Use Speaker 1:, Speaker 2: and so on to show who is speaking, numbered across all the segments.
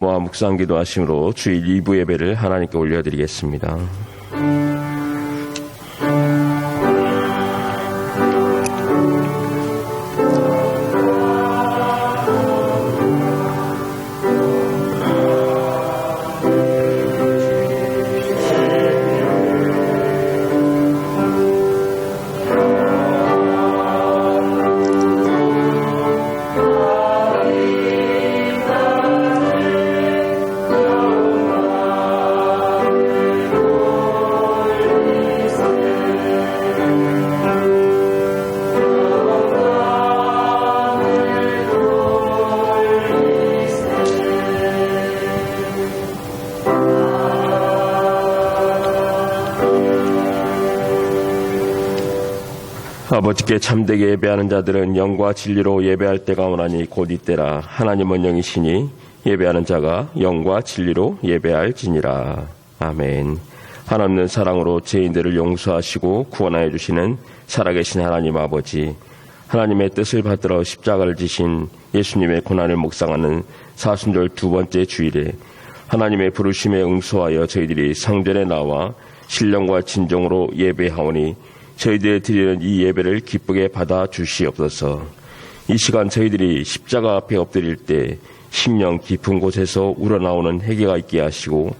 Speaker 1: 묵상기도 하심으로 주일 2부 예배를 하나님께 올려드리겠습니다. 아버지께 참되게 예배하는 자들은 영과 진리로 예배할 때가 오나니 곧 이때라. 하나님은 영이시니 예배하는 자가 영과 진리로 예배할지니라. 아멘. 한없는 사랑으로 죄인들을 용서하시고 구원하여 주시는 살아계신 하나님 아버지, 하나님의 뜻을 받들어 십자가를 지신 예수님의 고난을 묵상하는 사순절 두 번째 주일에 하나님의 부르심에 응수하여 저희들이 성전에 나와 신령과 진정으로 예배하오니 저희들이 드리는 이 예배를 기쁘게 받아 주시옵소서. 이 시간 저희들이 십자가 앞에 엎드릴 때 심령 깊은 곳에서 우러나오는 회개가 있게 하시고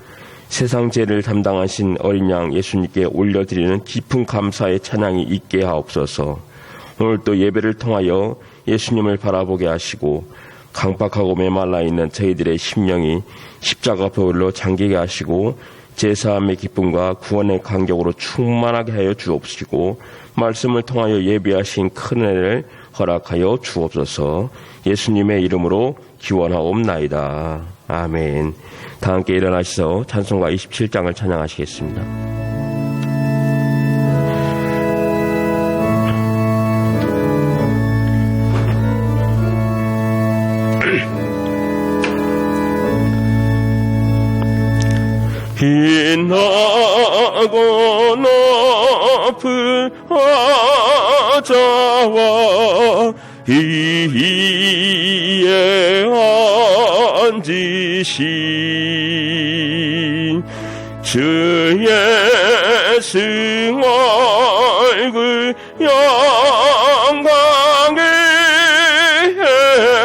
Speaker 1: 세상 죄를 담당하신 어린 양 예수님께 올려드리는 깊은 감사의 찬양이 있게 하옵소서. 오늘 또 예배를 통하여 예수님을 바라보게 하시고 강박하고 메말라 있는 저희들의 심령이 십자가 보혈로 잠기게 하시고 제사함의 기쁨과 구원의 간격으로 충만하게 하여 주옵시고 말씀을 통하여 예비하신 큰 은혜를 허락하여 주옵소서. 예수님의 이름으로 기원하옵나이다. 아멘. 다 함께 일어나셔서 찬송가 27장을 찬양하시겠습니다. 빛나고 높은 화자와 위에 앉으신 주 예수 얼굴 영광의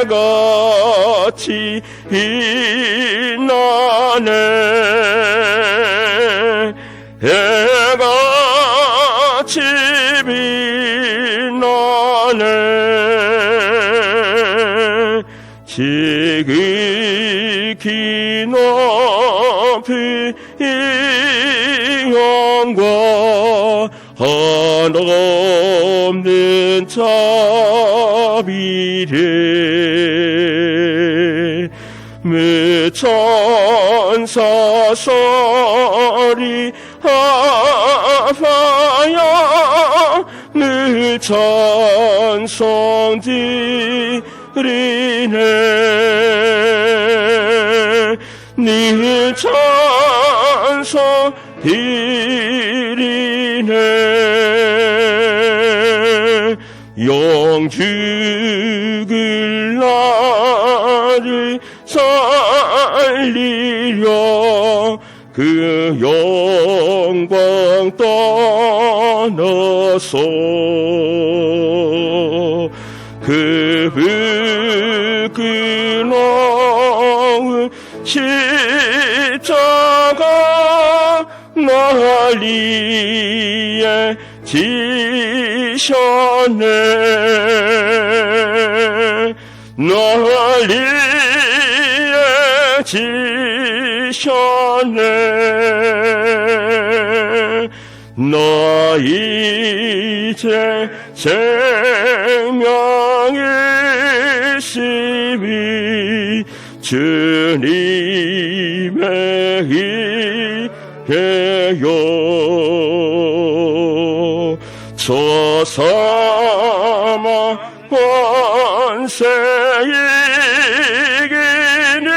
Speaker 1: 해같이 빛나네. 해같이 빛나네. 지극히 높은 이 영광 한없는 자비를 천사 소리 하파야 늘 찬송 드리네. 늘 찬송 드리네. 영죽을 나를 살리려 그 영광 떠나서 그 불끄러운 십자가 난리에 지셨네. 난리에 지셨네. 나 이제 생명의 심이 주님의 이게요. 저 사망 권세이기는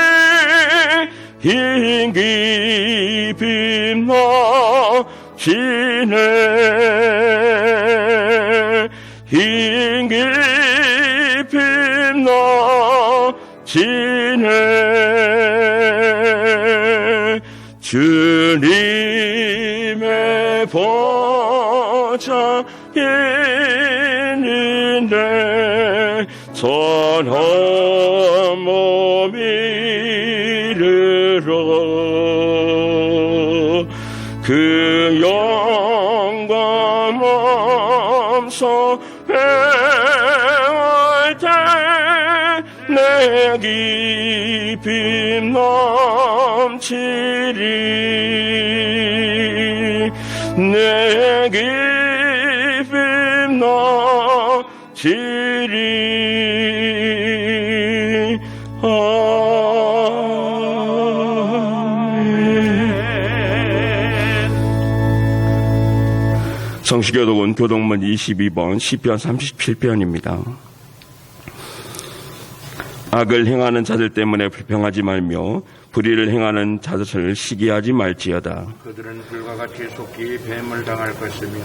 Speaker 1: 흰 깊이 마시네. 흰 깊이 마시네. 주님의 보좌에 있는데 선한 몸 이르러 그 영광 몸소 행할 때 내 기쁨 넘치리 내 기쁨 넘치리 아멘. 성시교독은 교독문 22번 시편 37편입니다. 악을 행하는 자들 때문에 불평하지 말며 불의를 행하는 자들을 시기하지 말지어다.
Speaker 2: 그들은 불과 같이 속히 뱀을 당할 것이며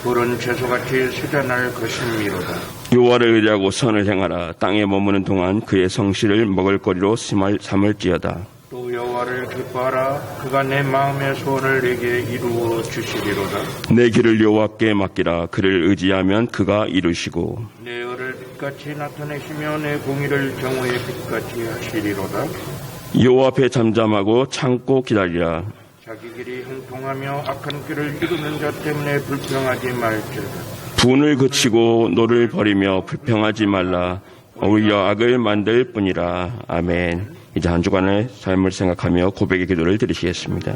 Speaker 2: 불은 채소같이 쇠잔할 것임이로다.
Speaker 1: 여호와를 의지하고 선을 행하라. 땅에 머무는 동안 그의 성실을 먹을거리로 삼을지어다.
Speaker 2: 또 여호와를 기뻐하라. 그가 내 마음의 소원을 내게 이루어 주시리로다.
Speaker 1: 내 길을 여호와께 맡기라. 그를 의지하면 그가 이루시고
Speaker 2: 내 의를 빛같이 나타내시며 내 공의를 정오의 빛같이 하시리로다.
Speaker 1: 여호와 앞에 잠잠하고 참고 기다리라.
Speaker 2: 자기 길이 형통하며 악한 길을 이루는 자 때문에 불평하지 말지어다.
Speaker 1: 분을 그치고 노를 버리며 불평하지 말라. 오히려 악을 만들 뿐이라. 아멘. 이제 한 주간의 삶을 생각하며 고백의 기도를 드리시겠습니다.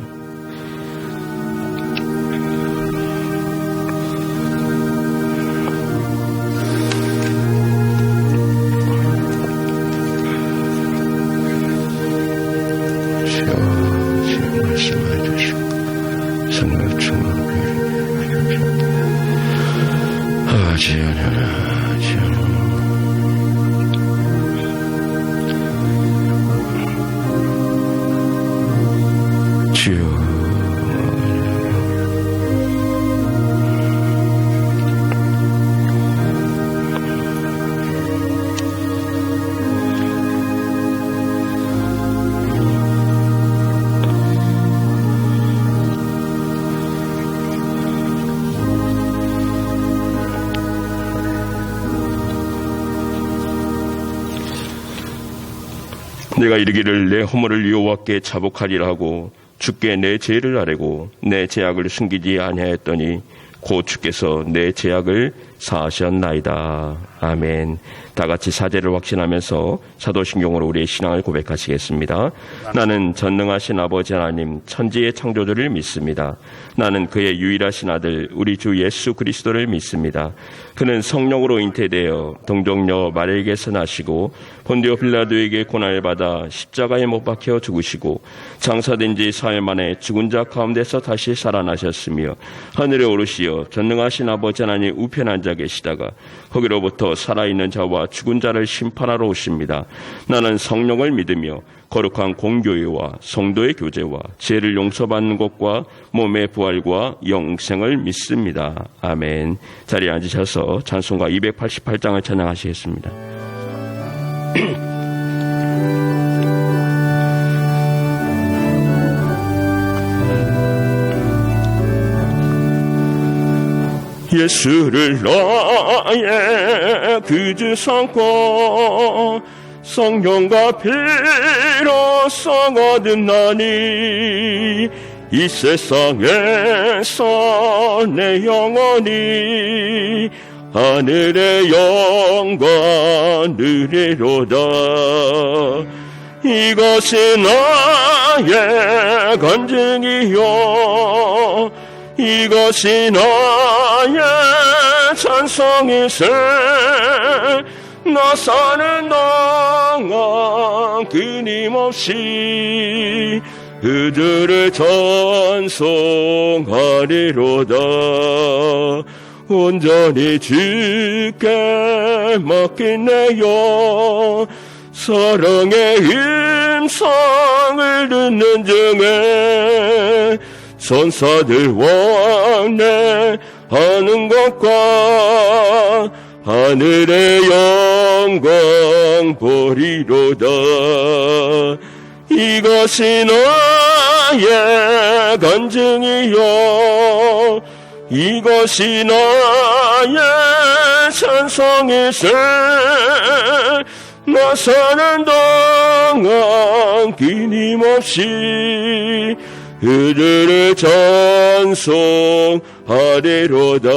Speaker 1: 내가 이르기를 내 허물을 여호와께 자복하리라 하고 주께 내 죄를 아뢰고 내 죄악을 숨기지 아니하였더니 곧 주께서 내 죄악을 사하셨나이다. 아멘. 다 같이 사죄를 확신하면서 사도신경으로 우리의 신앙을 고백하시겠습니다. 나는 전능하신 아버지 하나님 천지의 창조주를 믿습니다. 나는 그의 유일하신 아들 우리 주 예수 그리스도를 믿습니다. 그는 성령으로 잉태되어 동정녀 마리아에게서 나시고 본디오 빌라도에게 고난을 받아 십자가에 못 박혀 죽으시고 장사된 지 사흘 만에 죽은 자 가운데서 다시 살아나셨으며 하늘에 오르시어 전능하신 아버지 하나님 우편에 앉아 계시다가 거기로부터 살아있는 자와 죽은 자를 심판하러 오십니다. 나는 성령을 믿으며 거룩한 공교회와 성도의 교제와 죄를 용서받는 것과 몸의 부활과 영생을 믿습니다. 아멘. 자리에 앉으셔서 찬송가 288장을 찬양하시겠습니다. 예수를 나의 구주 삼고 성령과 피로써 얻은 나니 이 세상에서 내 영혼이 하늘의 영광 누리로다. 이것이 나의 간증이요 이것이 나의 찬송이세. 나 사는 동안 끊임없이 그들을 찬송하리로다. 온전히 주께 맡기네요. 사랑의 음성을 듣는 중에 천사들 왕래 하는 것과 하늘의 영광 보리로다. 이것이 나의 나의 간증이요 이것이 나의 찬송일세 나 사는 동안 끊임없이 그들을 찬송하리로다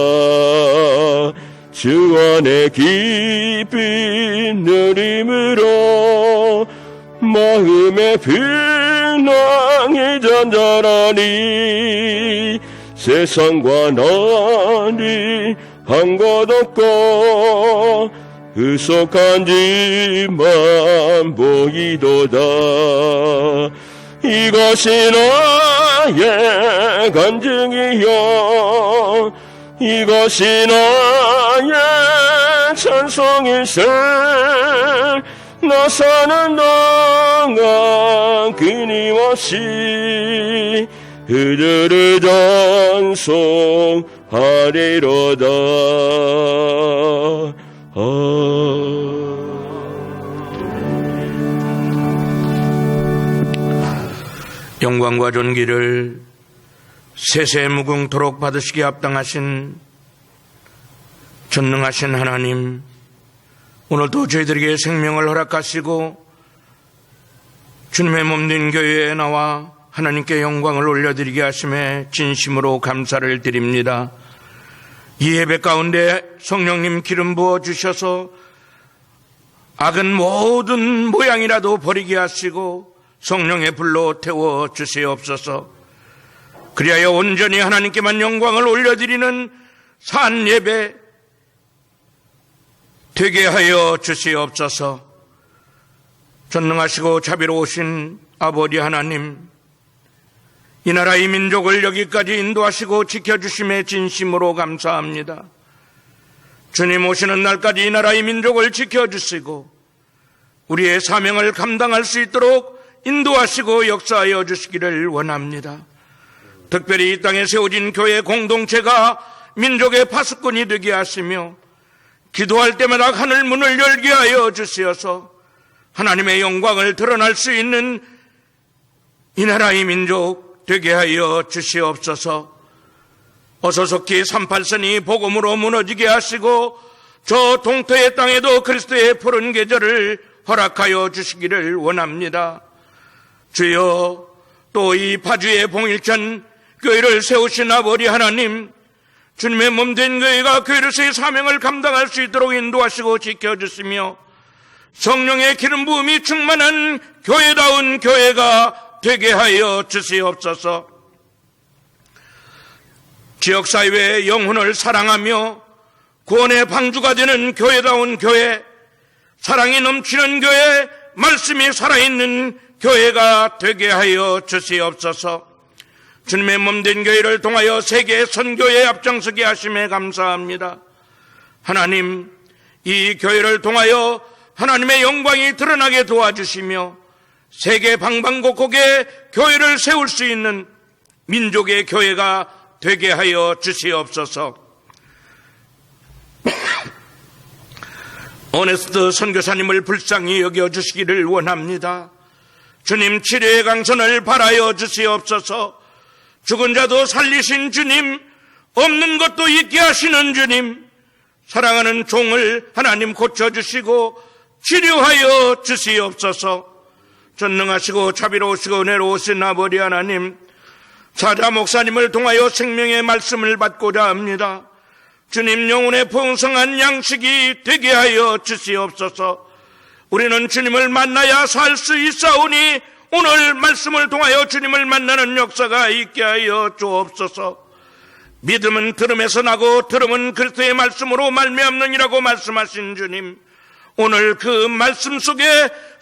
Speaker 1: 주 안에 깊이 누림으로 마음의 근황이 잔잔하니 세상과 나니 한 것 없고 의속한지만 보이도다 이것이 나의 간증이요 이것이 나의 찬송일세 나 사는 동안 끊임없이 그들을 찬송하리로다
Speaker 2: 영광과 존귀를 세세무궁토록 받으시기에 합당하신 전능하신 하나님, 오늘도 저희들에게 생명을 허락하시고 주님의 몸된 교회에 나와 하나님께 영광을 올려드리게 하심에 진심으로 감사를 드립니다. 이 예배 가운데 성령님 기름 부어 주셔서 악은 모든 모양이라도 버리게 하시고 성령의 불로 태워 주시옵소서. 그리하여 온전히 하나님께만 영광을 올려드리는 산 예배 되게 하여 주시옵소서. 전능하시고 자비로우신 아버지 하나님, 이 나라 이 민족을 여기까지 인도하시고 지켜주심에 진심으로 감사합니다. 주님 오시는 날까지 이 나라 이 민족을 지켜주시고 우리의 사명을 감당할 수 있도록 인도하시고 역사하여 주시기를 원합니다. 특별히 이 땅에 세워진 교회 공동체가 민족의 파수꾼이 되게 하시며 기도할 때마다 하늘 문을 열게 하여 주시어서 하나님의 영광을 드러날 수 있는 이 나라 이 민족 되게 하여 주시옵소서. 어서 속히 38선이 복음으로 무너지게 하시고 저 동토의 땅에도 그리스도의 푸른 계절을 허락하여 주시기를 원합니다. 주여, 또 이 파주의 봉일천 교회를 세우신 아버지 하나님, 주님의 몸된 교회가 교회로서의 사명을 감당할 수 있도록 인도하시고 지켜주시며 성령의 기름 부음이 충만한 교회다운 교회가 되게 하여 주시옵소서. 지역사회의 영혼을 사랑하며 구원의 방주가 되는 교회다운 교회, 사랑이 넘치는 교회, 말씀이 살아있는 교회가 되게 하여 주시옵소서. 주님의 몸된 교회를 통하여 세계 선교에 앞장서게 하심에 감사합니다. 하나님, 이 교회를 통하여 하나님의 영광이 드러나게 도와주시며 세계 방방곡곡에 교회를 세울 수 있는 민족의 교회가 되게 하여 주시옵소서. 오네스트 선교사님을 불쌍히 여겨주시기를 원합니다. 주님, 치료의 강선을 바라여 주시옵소서. 죽은 자도 살리신 주님, 없는 것도 있게 하시는 주님, 사랑하는 종을 하나님 고쳐주시고 치료하여 주시옵소서. 전능하시고 자비로우시고 은혜로우신 아버지 하나님, 사자 목사님을 통하여 생명의 말씀을 받고자 합니다. 주님, 영혼의 풍성한 양식이 되게 하여 주시옵소서. 우리는 주님을 만나야 살 수 있사오니 오늘 말씀을 통하여 주님을 만나는 역사가 있게 하여 주옵소서. 믿음은 들음에서 나고 들음은 그리스도의 말씀으로 말미암느니라고 말씀하신 주님, 오늘 그 말씀 속에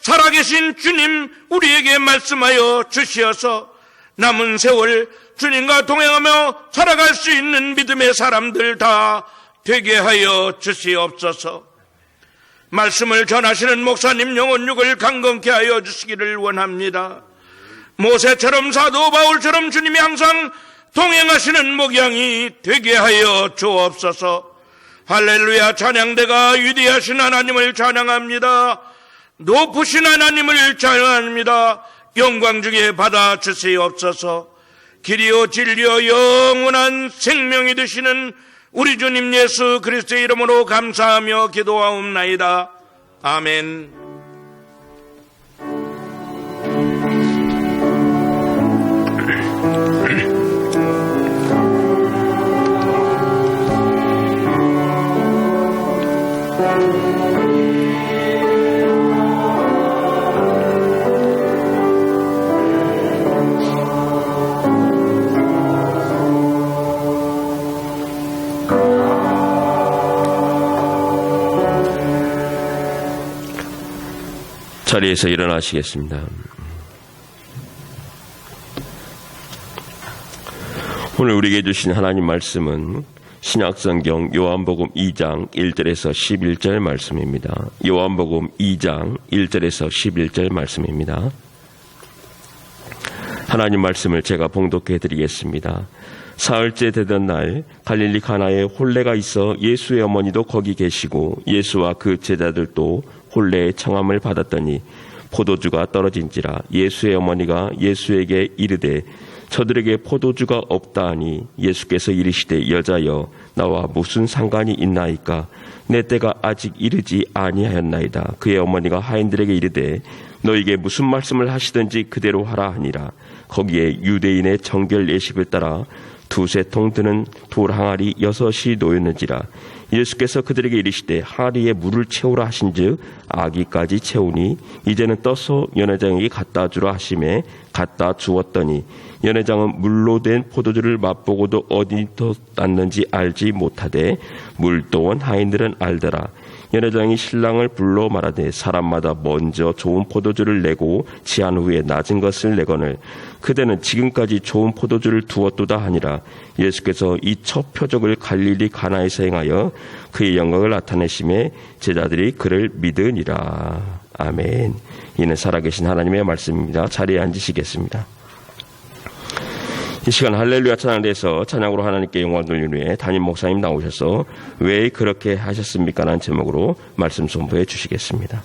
Speaker 2: 살아계신 주님 우리에게 말씀하여 주시어서 남은 세월 주님과 동행하며 살아갈 수 있는 믿음의 사람들 다 되게 하여 주시옵소서. 말씀을 전하시는 목사님 영혼육을 강건케 하여 주시기를 원합니다. 모세처럼 사도 바울처럼 주님이 항상 동행하시는 목양이 되게 하여 주옵소서. 할렐루야. 찬양대가 위대하신 하나님을 찬양합니다. 높으신 하나님을 찬양합니다. 영광 중에 받아 주시옵소서. 길이요 진리요 영원한 생명이 되시는 우리 주님 예수 그리스도의 이름으로 감사하며 기도하옵나이다. 아멘.
Speaker 1: 자리에서 일어나시겠습니다. 오늘 우리에게 주신 하나님 말씀은 신약성경 요한복음 2장 1절에서 11절 말씀입니다. 요한복음 2장 1절에서 11절 말씀입니다. 하나님 말씀을 제가 봉독해 드리겠습니다. 사흘째 되던 날 갈릴리 가나에 혼례가 있어 예수의 어머니도 거기 계시고 예수와 그 제자들도 혼례의 청함을 받았더니 포도주가 떨어진지라. 예수의 어머니가 예수에게 이르되 저들에게 포도주가 없다 하니 예수께서 이르시되 여자여 나와 무슨 상관이 있나이까? 내 때가 아직 이르지 아니하였나이다. 그의 어머니가 하인들에게 이르되 너에게 무슨 말씀을 하시든지 그대로 하라 하니라. 거기에 유대인의 정결 예식을 따라 두세 통 드는 돌 항아리 6이 놓였는지라. 예수께서 그들에게 이르시되 항아리에 물을 채우라 하신즉 아기까지 채우니 이제는 떠서 연회장에게 갖다 주라 하심에 갖다 주었더니 연회장은 물로 된 포도주를 맛보고도 어디서 났는지 알지 못하되 물도원 하인들은 알더라. 연회장이 신랑을 불러 말하되 사람마다 먼저 좋은 포도주를 내고 취한 후에 낮은 것을 내거늘 그대는 지금까지 좋은 포도주를 두었도다 하니라. 예수께서 이 첫 표적을 갈릴리 가나에서 행하여 그의 영광을 나타내심에 제자들이 그를 믿으니라. 아멘. 이는 살아계신 하나님의 말씀입니다. 자리에 앉으시겠습니다. 이 시간 할렐루야 찬양대에서 찬양으로 하나님께 영광 돌리는 후에 담임 목사님 나오셔서 왜 그렇게 하셨습니까? 라는 제목으로 말씀 선포해 주시겠습니다.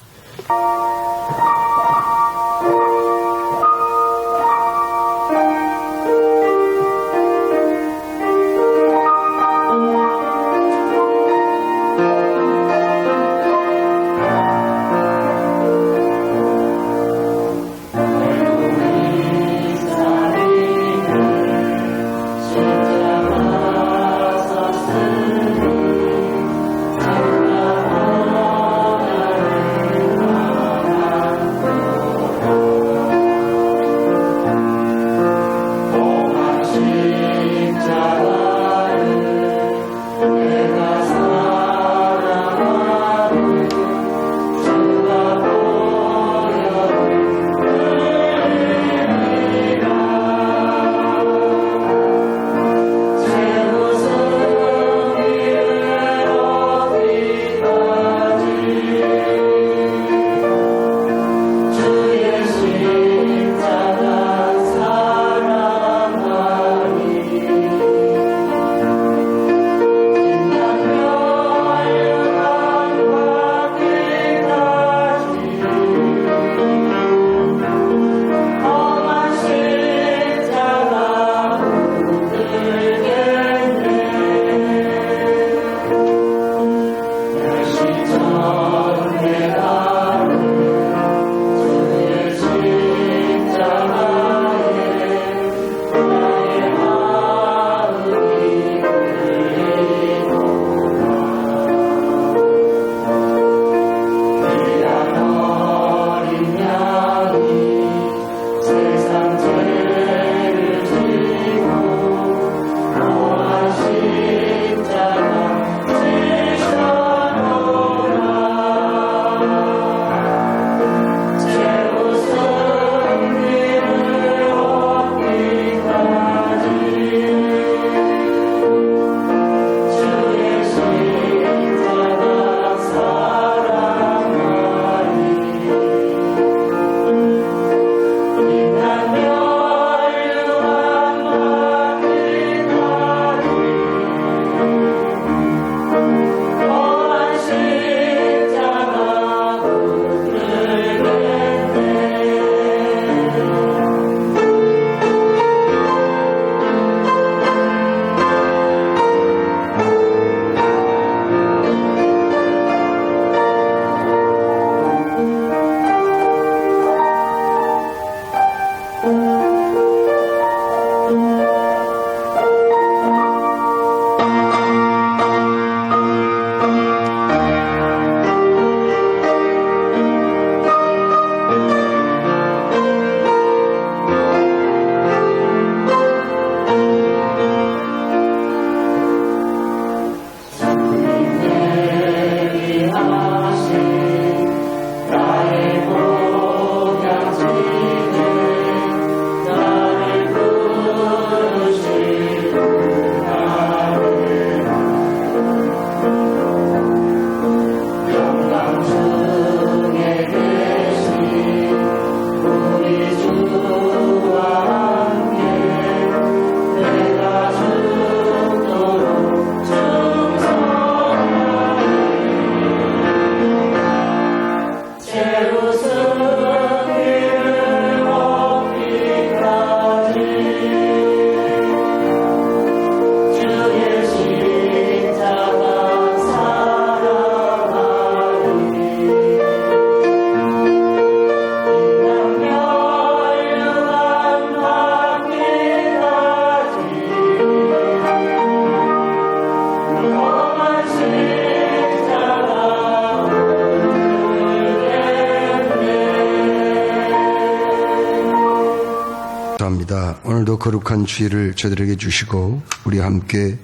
Speaker 3: 감사합니다. 오늘도 거룩한 주일을 저들에게 주시고 우리 함께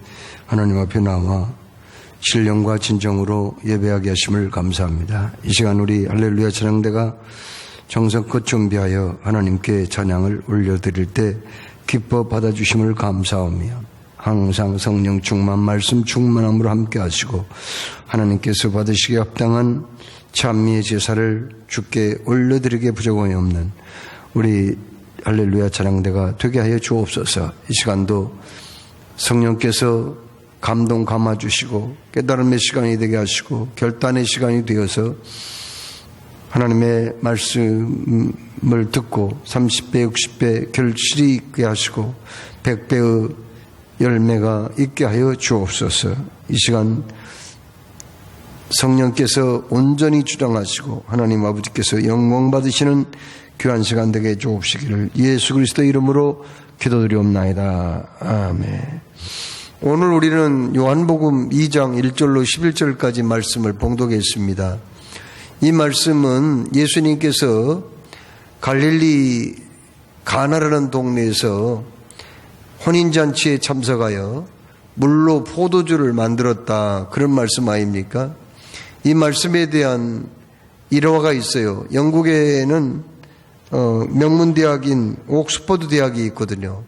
Speaker 3: 하나님 앞에 나와 신령과 진정으로 예배하게 하심을 감사합니다. 이 시간 우리 할렐루야 찬양대가 정성껏 준비하여 하나님께 찬양을 올려드릴 때 기뻐 받아주심을 감사하며 항상 성령 충만 말씀 충만함으로 함께 하시고 하나님께서 받으시기에 합당한 찬미의 제사를 주께 올려드리기에 부족함이 없는 우리 할렐루야 찬양대가 되게 하여 주옵소서. 이 시간도 성령께서 감동 감아주시고 깨달음의 시간이 되게 하시고 결단의 시간이 되어서 하나님의 말씀을 듣고 30배 60배 결실이 있게 하시고 100배의 열매가 있게 하여 주옵소서. 이 시간 성령께서 온전히 주장하시고 하나님 아버지께서 영광 받으시는 귀한 시간 되게 해 주옵시기를 예수 그리스도 이름으로 기도드리옵나이다. 아멘. 오늘 우리는 요한복음 2장 1절로 11절까지 말씀을 봉독했습니다. 이 말씀은 예수님께서 갈릴리 가나라는 동네에서 혼인잔치에 참석하여 물로 포도주를 만들었다, 그런 말씀 아닙니까? 이 말씀에 대한 일화가 있어요. 영국에는 명문대학인 옥스퍼드 대학이 있거든요.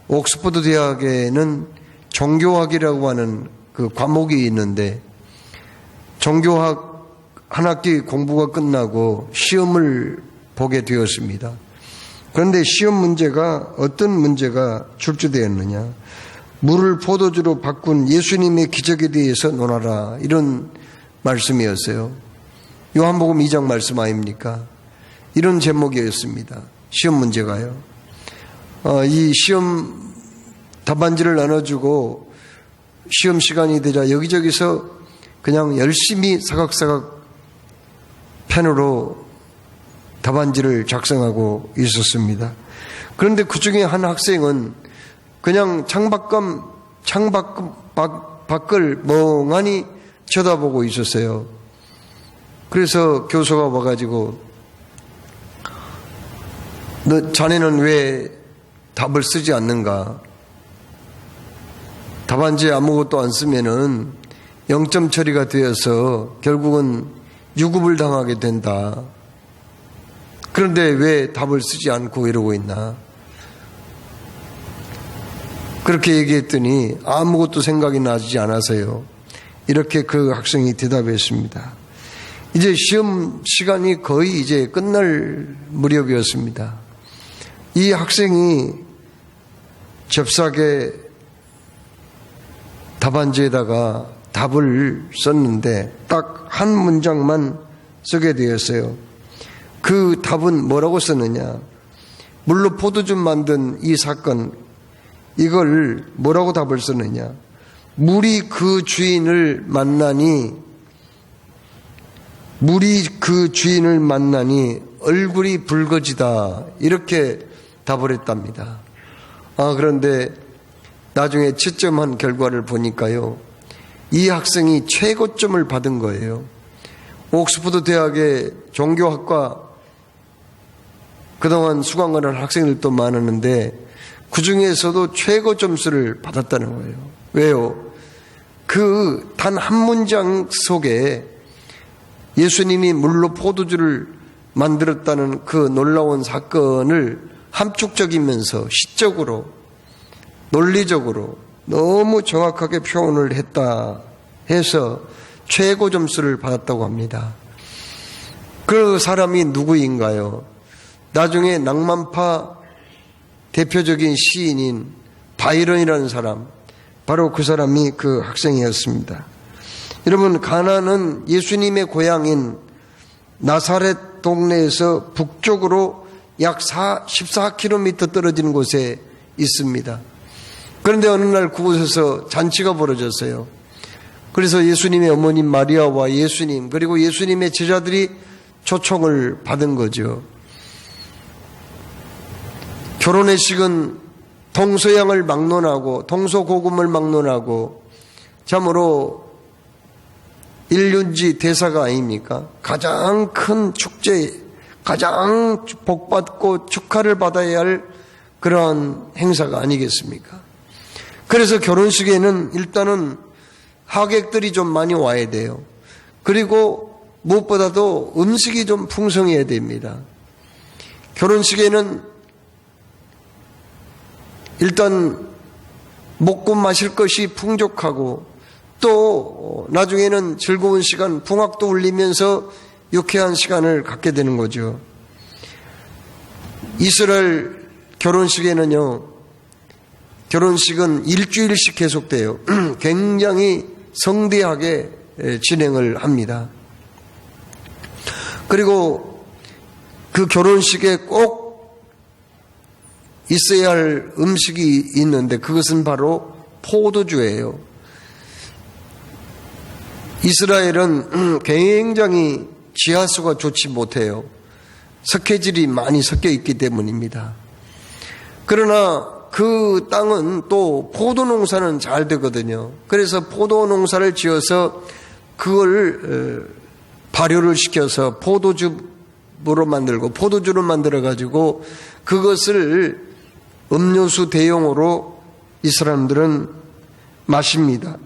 Speaker 3: 옥스퍼드 대학에는 종교학이라고 하는 그 과목이 있는데 종교학 한 학기 공부가 끝나고 시험을 보게 되었습니다. 그런데 시험 문제가 어떤 문제가 출제되었느냐, 물을 포도주로 바꾼 예수님의 기적에 대해서 논하라, 이런 말씀이었어요. 요한복음 2장 말씀 아닙니까? 이런 제목이었습니다. 시험 문제가요. 이 시험 답안지를 나눠주고 시험 시간이 되자 여기저기서 그냥 열심히 사각사각 펜으로 답안지를 작성하고 있었습니다. 그런데 그 중에 한 학생은 그냥 창밖을 멍하니 쳐다보고 있었어요. 그래서 교수가 와가지고 너 자네는 왜 답을 쓰지 않는가? 답안지에 아무것도 안 쓰면은 0점 처리가 되어서 결국은 유급을 당하게 된다. 그런데 왜 답을 쓰지 않고 이러고 있나? 그렇게 얘기했더니 아무것도 생각이 나지 않아서요. 이렇게 그 학생이 대답했습니다. 이제 시험 시간이 거의 이제 끝날 무렵이었습니다. 이 학생이 잽싸게 답안지에다가 답을 썼는데 딱 한 문장만 쓰게 되었어요. 그 답은 뭐라고 썼느냐? 물로 포도주 만든 이 사건, 이걸 뭐라고 답을 썼느냐? 물이 그 주인을 만나니 얼굴이 붉어지다, 이렇게 답을 했답니다. 그런데 나중에 채점한 결과를 보니까요, 이 학생이 최고점을 받은 거예요. 옥스퍼드 대학의 종교학과 그동안 수강을 한 학생들도 많았는데 그 중에서도 최고 점수를 받았다는 거예요. 왜요? 그 단 한 문장 속에 예수님이 물로 포도주를 만들었다는 그 놀라운 사건을 함축적이면서 시적으로 논리적으로 너무 정확하게 표현을 했다 해서 최고 점수를 받았다고 합니다. 그 사람이 누구인가요? 나중에 낭만파 대표적인 시인인 바이런이라는 사람, 바로 그 사람이 그 학생이었습니다. 여러분, 가나는 예수님의 고향인 나사렛 동네에서 북쪽으로 약 14km 떨어진 곳에 있습니다. 그런데 어느 날 그곳에서 잔치가 벌어졌어요. 그래서 예수님의 어머님 마리아와 예수님, 그리고 예수님의 제자들이 초청을 받은 거죠. 결혼의식은 동서양을 막론하고 동서고금을 막론하고 참으로 일륜지 대사가 아닙니까? 가장 큰 축제, 가장 복받고 축하를 받아야 할 그러한 행사가 아니겠습니까? 그래서 결혼식에는 일단은 하객들이 좀 많이 와야 돼요. 그리고 무엇보다도 음식이 좀 풍성해야 됩니다. 결혼식에는 일단 먹고 마실 것이 풍족하고 또 나중에는 즐거운 시간, 풍악도 울리면서 유쾌한 시간을 갖게 되는 거죠. 이스라엘 결혼식에는요, 결혼식은 일주일씩 계속돼요. 굉장히 성대하게 진행을 합니다. 그리고 그 결혼식에 꼭 있어야 할 음식이 있는데 그것은 바로 포도주예요. 이스라엘은 굉장히 지하수가 좋지 못해요. 석회질이 많이 섞여 있기 때문입니다. 그러나 그 땅은 또 포도 농사는 잘 되거든요. 그래서 포도 농사를 지어서 그걸 발효를 시켜서 포도주로 만들고 포도주로 만들어 가지고 그것을 음료수 대용으로 이 사람들은 마십니다.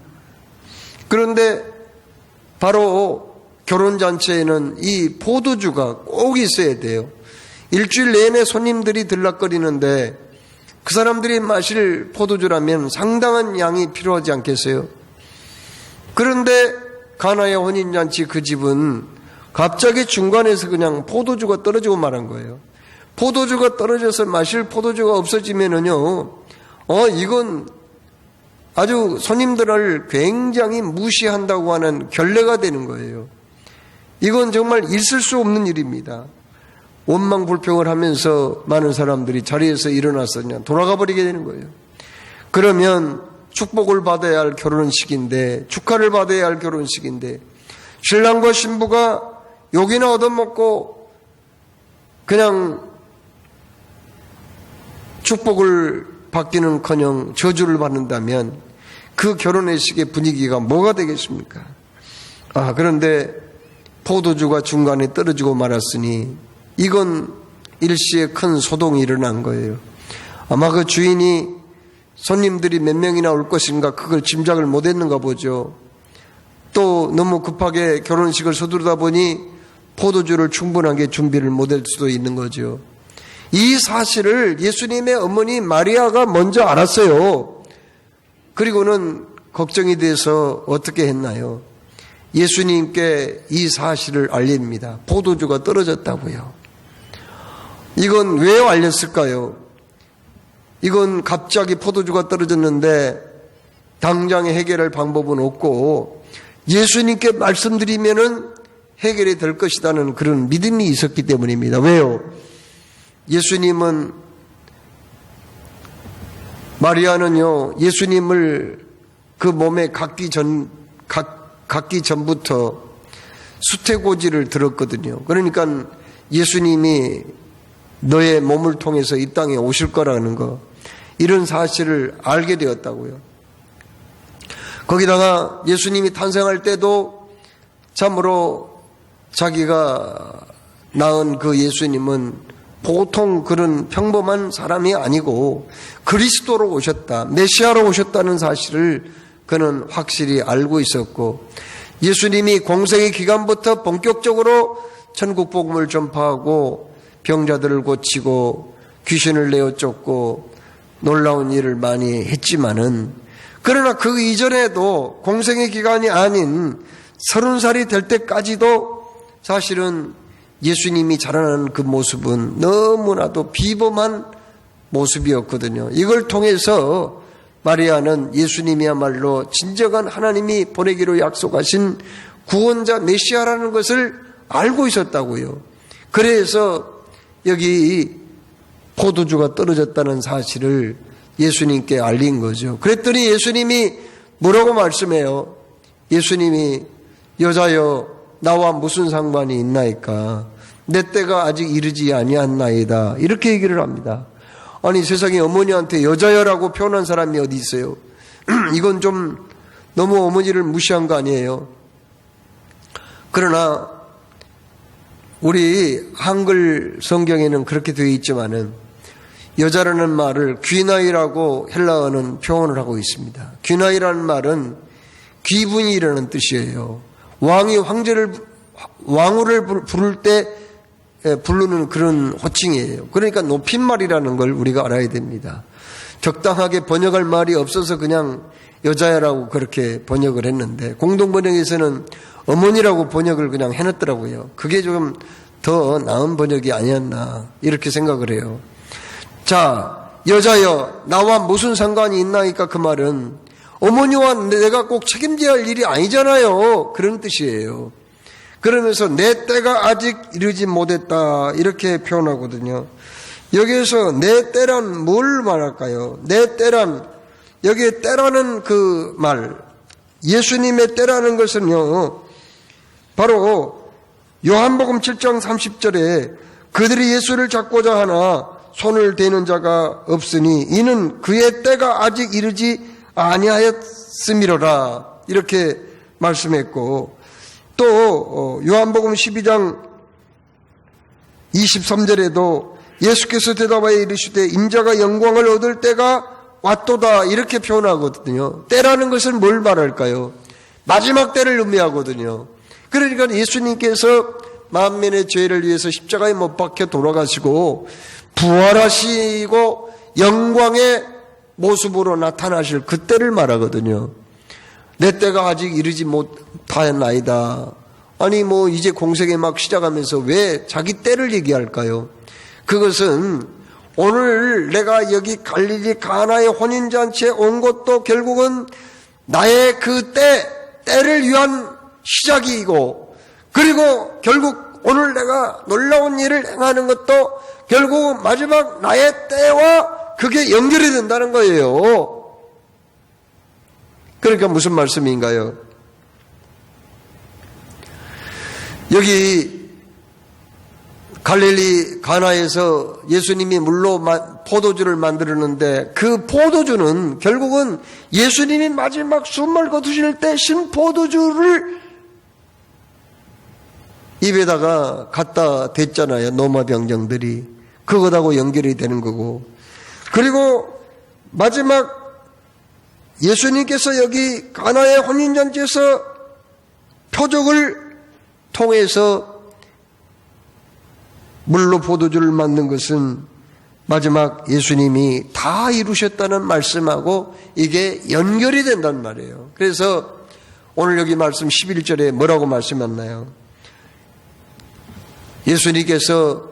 Speaker 3: 그런데 바로 결혼잔치에는 이 포도주가 꼭 있어야 돼요. 일주일 내내 손님들이 들락거리는데 그 사람들이 마실 포도주라면 상당한 양이 필요하지 않겠어요? 그런데 가나의 혼인잔치 그 집은 갑자기 중간에서 그냥 포도주가 떨어지고 말한 거예요. 포도주가 떨어져서 마실 포도주가 없어지면은요, 이건 아주 손님들을 굉장히 무시한다고 하는 결례가 되는 거예요. 이건 정말 있을 수 없는 일입니다. 원망불평을 하면서 많은 사람들이 자리에서 일어나서 그냥 돌아가 버리게 되는 거예요. 그러면 축복을 받아야 할 결혼식인데, 축하를 받아야 할 결혼식인데, 신랑과 신부가 욕이나 얻어먹고 그냥 축복을 받기는커녕 저주를 받는다면 그 결혼회식의 분위기가 뭐가 되겠습니까? 그런데 포도주가 중간에 떨어지고 말았으니 이건 일시에 큰 소동이 일어난 거예요. 아마 그 주인이 손님들이 몇 명이나 올 것인가 그걸 짐작을 못했는가 보죠. 또 너무 급하게 결혼식을 서두르다 보니 포도주를 충분하게 준비를 못할 수도 있는 거죠. 이 사실을 예수님의 어머니 마리아가 먼저 알았어요. 그리고는 걱정이 돼서 어떻게 했나요? 예수님께 이 사실을 알립니다. 포도주가 떨어졌다고요. 이건 왜 알렸을까요? 이건 갑자기 포도주가 떨어졌는데 당장에 해결할 방법은 없고 예수님께 말씀드리면은 해결이 될 것이라는 그런 믿음이 있었기 때문입니다. 왜요? 예수님은, 마리아는요, 예수님을 그 몸에 갖기 전부터 수태고지를 들었거든요. 그러니까 예수님이 너의 몸을 통해서 이 땅에 오실 거라는 거, 이런 사실을 알게 되었다고요. 거기다가 예수님이 탄생할 때도 참으로 자기가 낳은 그 예수님은 보통 그런 평범한 사람이 아니고 그리스도로 오셨다, 메시아로 오셨다는 사실을 그는 확실히 알고 있었고, 예수님이 공생의 기간부터 본격적으로 천국 복음을 전파하고 병자들을 고치고 귀신을 내어 쫓고 놀라운 일을 많이 했지만은, 그러나 그 이전에도 공생의 기간이 아닌 30살이 될 때까지도 사실은 예수님이 자라나는 그 모습은 너무나도 비범한 모습이었거든요. 이걸 통해서 마리아는 예수님이야말로 진정한 하나님이 보내기로 약속하신 구원자 메시아라는 것을 알고 있었다고요. 그래서 여기 포도주가 떨어졌다는 사실을 예수님께 알린 거죠. 그랬더니 예수님이 뭐라고 말씀해요? 예수님이 여자여 나와 무슨 상관이 있나이까? 내 때가 아직 이르지 아니한나이다. 이렇게 얘기를 합니다. 아니, 세상에 어머니한테 여자여라고 표현한 사람이 어디 있어요? 이건 좀 너무 어머니를 무시한 거 아니에요? 그러나 우리 한글 성경에는 그렇게 되어 있지만은 여자라는 말을 귀나이라고 헬라어는 표현을 하고 있습니다. 귀나이라는 말은 귀분이라는 뜻이에요. 왕이 왕후를 부를 때 부르는 그런 호칭이에요. 그러니까 높임말이라는 걸 우리가 알아야 됩니다. 적당하게 번역할 말이 없어서 그냥 여자야라고 그렇게 번역을 했는데 공동번역에서는 어머니라고 번역을 그냥 해놨더라고요. 그게 좀 더 나은 번역이 아니었나 이렇게 생각을 해요. 자, 여자여 나와 무슨 상관이 있나니까 그 말은 어머니와 내가 꼭 책임져야 할 일이 아니잖아요. 그런 뜻이에요. 그러면서 내 때가 아직 이르지 못했다 이렇게 표현하거든요. 여기에서 내 때란 뭘 말할까요? 내 때란 여기에 때라는 그 말 예수님의 때라는 것은요 바로 요한복음 7장 30절에 그들이 예수를 잡고자 하나 손을 대는 자가 없으니 이는 그의 때가 아직 이르지 아니하였음이로라 이렇게 말씀했고 또 요한복음 12장 23절에도 예수께서 대답하여 이르시되 인자가 영광을 얻을 때가 왔도다 이렇게 표현하거든요. 때라는 것은 뭘 말할까요? 마지막 때를 의미하거든요. 그러니까 예수님께서 만민의 죄를 위해서 십자가에 못 박혀 돌아가시고 부활하시고 영광의 모습으로 나타나실 그때를 말하거든요. 내 때가 아직 이르지 못하였나이다. 아니 이제 공생에 막 시작하면서 왜 자기 때를 얘기할까요? 그것은 오늘 내가 여기 갈릴리 가나의 혼인잔치에 온 것도 결국은 나의 그 때를 위한 시작이고 그리고 결국 오늘 내가 놀라운 일을 행하는 것도 결국 마지막 나의 때와 그게 연결이 된다는 거예요. 그러니까 무슨 말씀인가요? 여기 갈릴리 가나에서 예수님이 물로 포도주를 만들었는데 그 포도주는 결국은 예수님이 마지막 숨을 거두실 때 신포도주를 입에다가 갖다 댔잖아요. 노마 병정들이. 그것하고 연결이 되는 거고. 그리고 마지막 예수님께서 여기 가나의 혼인잔치에서 표적을 통해서 물로 포도주를 만든 것은 마지막 예수님이 다 이루셨다는 말씀하고 이게 연결이 된단 말이에요. 그래서 오늘 여기 말씀 11절에 뭐라고 말씀했나요? 예수님께서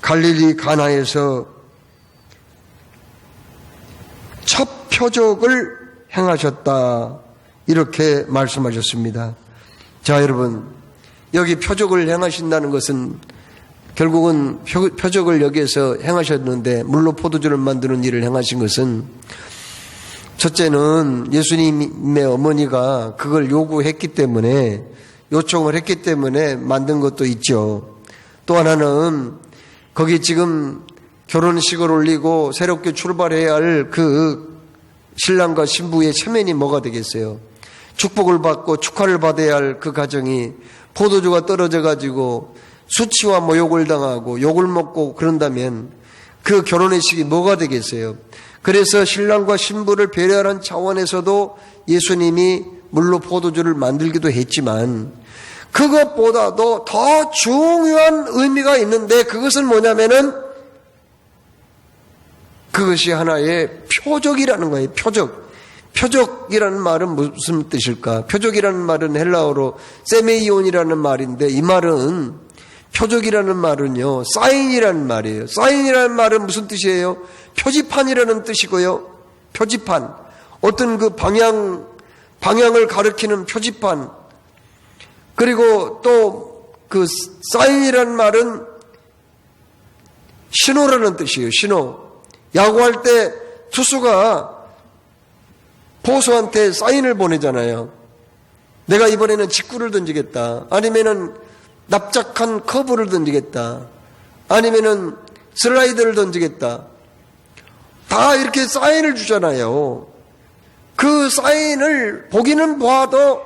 Speaker 3: 갈릴리 가나에서 첫 표적을 행하셨다 이렇게 말씀하셨습니다. 자 여러분 여기 표적을 행하신다는 것은 결국은 표적을 여기에서 행하셨는데 물로 포도주를 만드는 일을 행하신 것은 첫째는 예수님의 어머니가 그걸 요청을 했기 때문에 만든 것도 있죠. 또 하나는 거기 지금 결혼식을 올리고 새롭게 출발해야 할 그 신랑과 신부의 체면이 뭐가 되겠어요? 축복을 받고 축하를 받아야 할 그 가정이 포도주가 떨어져 가지고 수치와 모욕을 당하고 욕을 먹고 그런다면 그 결혼의 식이 뭐가 되겠어요? 그래서 신랑과 신부를 배려하는 차원에서도 예수님이 물로 포도주를 만들기도 했지만 그것보다도 더 중요한 의미가 있는데 그것은 뭐냐면은 그것이 하나의 표적이라는 거예요. 표적이라는 말은 무슨 뜻일까? 표적이라는 말은 헬라어로 세메이온이라는 말인데 이 말은 표적이라는 말은요 사인이라는 말이에요. 사인이라는 말은 무슨 뜻이에요? 표지판이라는 뜻이고요. 표지판 어떤 그 방향을 가리키는 표지판 그리고 또 그 사인이라는 말은 신호라는 뜻이에요. 신호. 야구할 때 투수가 포수한테 사인을 보내잖아요. 내가 이번에는 직구를 던지겠다. 아니면은 납작한 커브를 던지겠다. 아니면은 슬라이드를 던지겠다. 다 이렇게 사인을 주잖아요. 그 사인을 보기는 봐도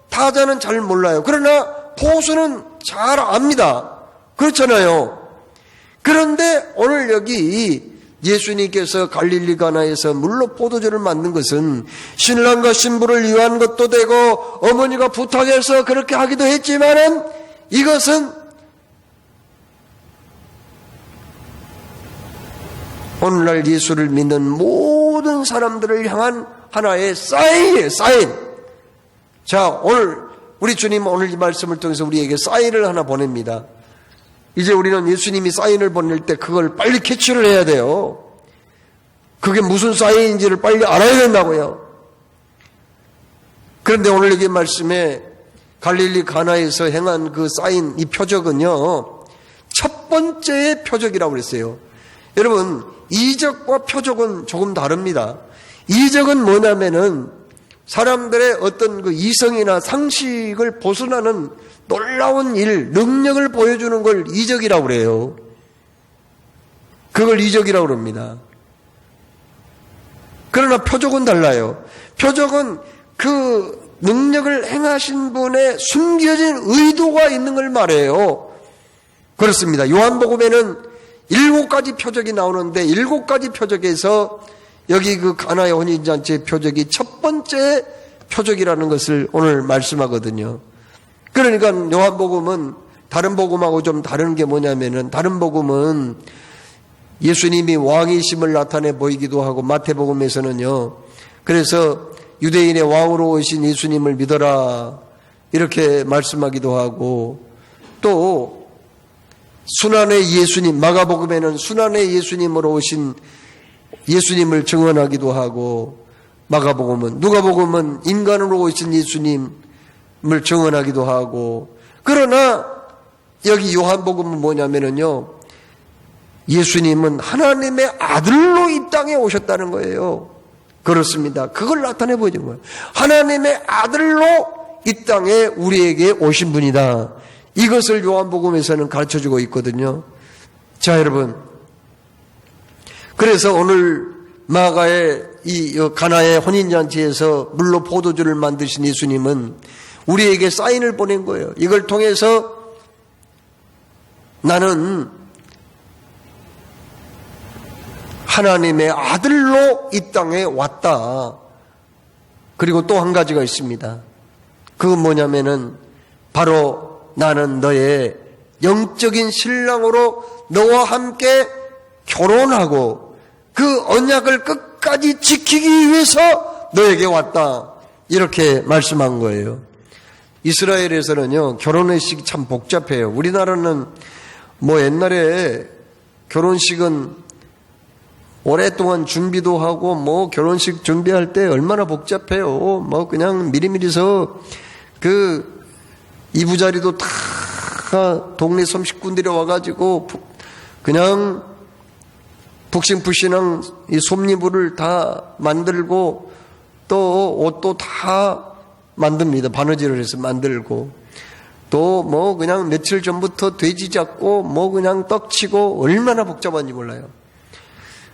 Speaker 3: 타자는 잘 몰라요. 그러나 포수는 잘 압니다. 그렇잖아요. 그런데 오늘 여기 예수님께서 갈릴리 가나에서 물로 포도주를 만든 것은 신랑과 신부를 위한 것도 되고 어머니가 부탁해서 그렇게 하기도 했지만은 이것은 오늘날 예수를 믿는 모든 사람들을 향한 하나의 사인이에요. 사인. 자, 오늘 우리 주님은 오늘 이 말씀을 통해서 우리에게 사인을 하나 보냅니다. 이제 우리는 예수님이 사인을 보낼 때 그걸 빨리 캐치를 해야 돼요. 그게 무슨 사인인지를 빨리 알아야 된다고요. 그런데 오늘 여기 말씀에 갈릴리 가나에서 행한 그 사인, 이 표적은요, 첫 번째의 표적이라고 그랬어요. 여러분, 이적과 표적은 조금 다릅니다. 이적은 뭐냐면은 사람들의 어떤 그 이성이나 상식을 벗어나는 놀라운 일, 능력을 보여주는 걸 이적이라고 그래요. 그걸 이적이라고 그럽니다. 그러나 표적은 달라요. 표적은 그 능력을 행하신 분의 숨겨진 의도가 있는 걸 말해요. 그렇습니다. 요한복음에는 7가지 표적이 나오는데 7가지 표적에서 여기 그 가나의 혼인잔치의 표적이 첫 번째 표적이라는 것을 오늘 말씀하거든요. 그러니까 요한복음은 다른 복음하고 좀 다른 게 뭐냐면은 다른 복음은 예수님이 왕이심을 나타내 보이기도 하고 마태복음에서는요. 그래서 유대인의 왕으로 오신 예수님을 믿어라 이렇게 말씀하기도 하고 또 순환의 예수님 마가복음에는 순환의 예수님으로 오신 예수님을 증언하기도 하고 마가복음은 누가복음은 인간으로 오신 예수님을 증언하기도 하고 그러나 여기 요한복음은 뭐냐면은요 예수님은 하나님의 아들로 이 땅에 오셨다는 거예요. 그렇습니다. 그걸 나타내 보여준 거예요. 하나님의 아들로 이 땅에 우리에게 오신 분이다. 이것을 요한복음에서는 가르쳐주고 있거든요. 자, 여러분. 그래서 오늘 마가의 이 가나의 혼인잔치에서 물로 포도주를 만드신 예수님은 우리에게 사인을 보낸 거예요. 이걸 통해서 나는 하나님의 아들로 이 땅에 왔다. 그리고 또 한 가지가 있습니다. 그건 뭐냐면은 바로 나는 너의 영적인 신랑으로 너와 함께 결혼하고 그 언약을 끝까지 지키기 위해서 너에게 왔다. 이렇게 말씀한 거예요. 이스라엘에서는요, 결혼의식이 참 복잡해요. 우리나라는 뭐 옛날에 결혼식은 오랫동안 준비도 하고 뭐 결혼식 준비할 때 얼마나 복잡해요. 뭐 그냥 미리미리서 그 이부자리도 다 동네 섬식꾼들이 와가지고 그냥 푹신푹신한 이 솜니부를 다 만들고 또 옷도 다 만듭니다. 바느질을 해서 만들고 또 뭐 그냥 며칠 전부터 돼지 잡고 뭐 그냥 떡치고 얼마나 복잡한지 몰라요.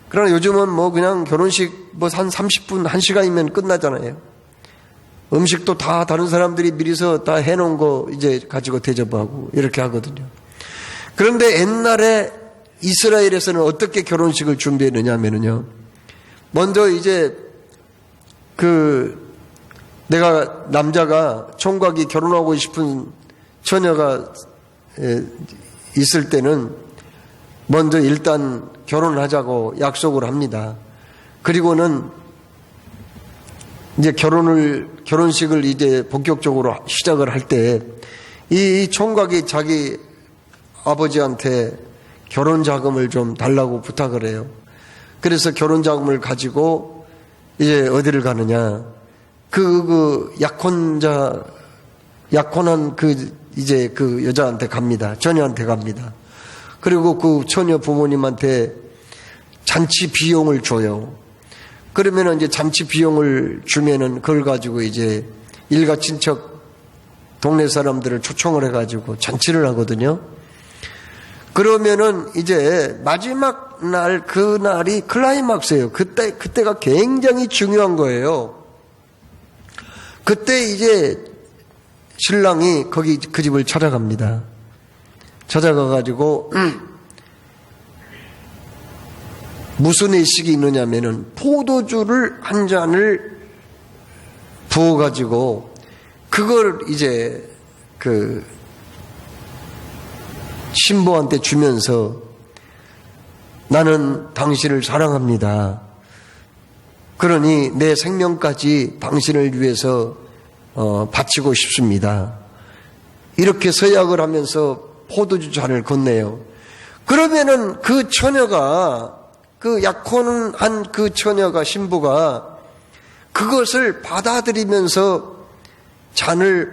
Speaker 3: 그러나 요즘은 뭐 그냥 결혼식 뭐 한 30분, 1시간이면 끝나잖아요. 음식도 다 다른 사람들이 미리서 다 해놓은 거 이제 가지고 대접하고 이렇게 하거든요. 그런데 옛날에 이스라엘에서는 어떻게 결혼식을 준비했느냐 하면요. 먼저 이제 내가 남자가 총각이 결혼하고 싶은 처녀가 있을 때는 먼저 일단 결혼하자고 약속을 합니다. 그리고는 이제 결혼식을 이제 본격적으로 시작을 할 때 이 총각이 자기 아버지한테 결혼 자금을 좀 달라고 부탁을 해요. 그래서 결혼 자금을 가지고 이제 어디를 가느냐? 약혼한 이제 그 여자한테 갑니다. 처녀한테 갑니다. 그리고 그 처녀 부모님한테 잔치 비용을 줘요. 그러면은 이제 잔치 비용을 주면은 그걸 가지고 이제 일가 친척 동네 사람들을 초청을 해가지고 잔치를 하거든요. 그러면은 이제 마지막 날 그날이 클라이막스예요. 그때가 굉장히 중요한 거예요. 그때 이제 신랑이 그 집을 찾아갑니다. 찾아가가지고 무슨 의식이 있느냐면은 포도주를 한 잔을 부어가지고 그걸 이제 그 신부한테 주면서 나는 당신을 사랑합니다. 그러니 내 생명까지 당신을 위해서 바치고 싶습니다. 이렇게 서약을 하면서 포도주 잔을 건네요. 그러면은 그 처녀가, 그 약혼한 그 처녀가, 신부가 그것을 받아들이면서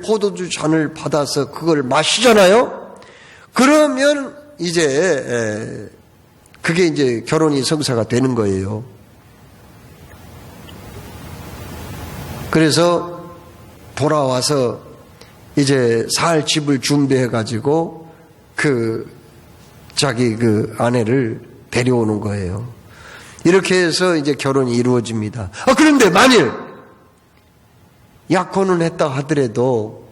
Speaker 3: 포도주 잔을 받아서 그걸 마시잖아요? 그러면 이제 그게 이제 결혼이 성사가 되는 거예요. 그래서 돌아와서 이제 살 집을 준비해 가지고 자기 그 아내를 데려오는 거예요. 이렇게 해서 이제 결혼이 이루어집니다. 그런데 만일 약혼은 했다 하더라도